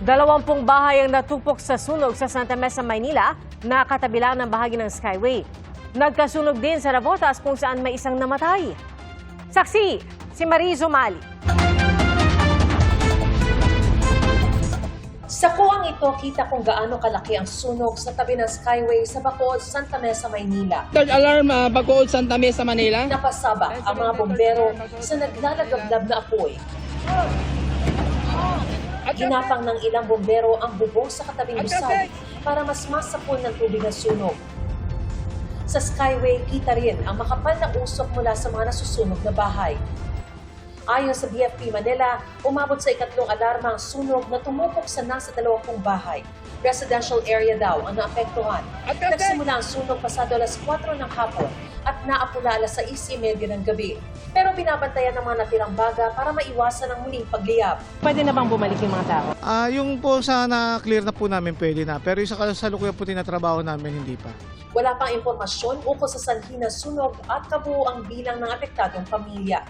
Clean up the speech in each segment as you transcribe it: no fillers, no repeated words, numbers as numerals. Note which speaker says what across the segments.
Speaker 1: 20 bahay ang natupok sa sunog sa Santa Mesa, Maynila, na katabi lang ng bahagi ng Skyway. Nagkasunog din sa Navotas kung saan may isang namatay. Saksi, si Mariz Umali.
Speaker 2: Sa kuwang ito, kita kung gaano kalaki ang sunog sa tabi ng Skyway sa Bacood, Santa Mesa, Maynila.
Speaker 3: Third alarm, Bacood, Santa Mesa, Manila.
Speaker 2: Napasabak ang mga bombero sa naglalagablab na apoy. Ginapang ng ilang bombero ang bubong sa katabing gusali para mas masapol ng tubig ang sunog. Sa Skyway, kita rin ang makapal na usok mula sa mga nasusunog na bahay. Ayon sa BFP Manila, umabot sa ikatlong alarma ang sunog na tumupok sa nasa 20 bahay. Residential area daw ang naapektuhan. Nagsimula ang sunog pasado alas 4 ng hapon at naapula alas 6:30 ng gabi. Pero binabantayan ng mga natirang baga para maiwasan ang muling pagliyab.
Speaker 1: Pwede na bang bumalik yung mga tao?
Speaker 4: Yung po sa na-clear na po namin pwede na. Pero yung sa kasalukuyan po tinatrabaho namin, hindi pa.
Speaker 2: Wala pang impormasyon ukol sa sanhi ng sunog at kabuuang bilang ng apektadong pamilya.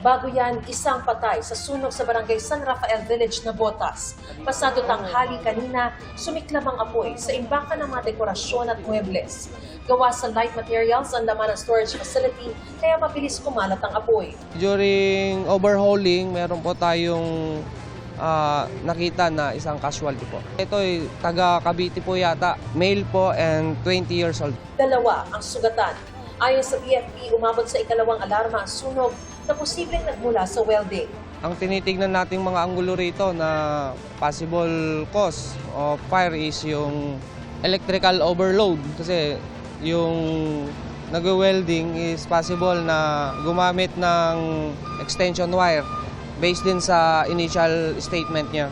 Speaker 2: Bago yan, isang patay sa sunog sa barangay San Rafael Village, Navotas. Pasado tanghali kanina, sumiklab ang apoy sa imbakan ng mga dekorasyon at muebles. Gawa sa light materials ang laman ng storage facility, kaya mabilis kumalat ang apoy.
Speaker 5: During overhauling, meron po tayong nakita na isang casualty po. Ito ay taga Cavite po yata, male po and 20 years old.
Speaker 2: Dalawa ang sugatan. Ayon sa BFP, umabot sa ikalawang alarma ang sunog na posibleng nagmula sa welding.
Speaker 5: Ang tinitignan nating mga anggulo rito na possible cause of fire is yung electrical overload. Kasi yung nag-welding is possible na gumamit ng extension wire based din sa initial statement niya.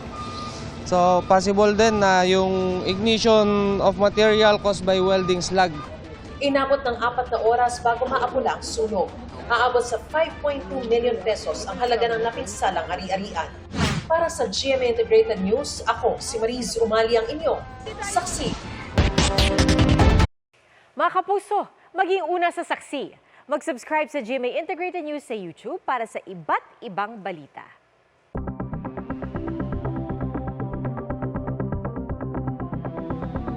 Speaker 5: So possible din na yung ignition of material caused by welding slag.
Speaker 2: Inabot ng 4 na oras bago maapula ang sunog. Aabot sa 5.2 million pesos ang halaga ng napinsalang ari-arian. Para sa GMA Integrated News, ako si Mariz Umali ang inyong saksi.
Speaker 1: Mga kapuso, maging una sa saksi. Mag-subscribe sa GMA Integrated News sa YouTube para sa iba't ibang balita.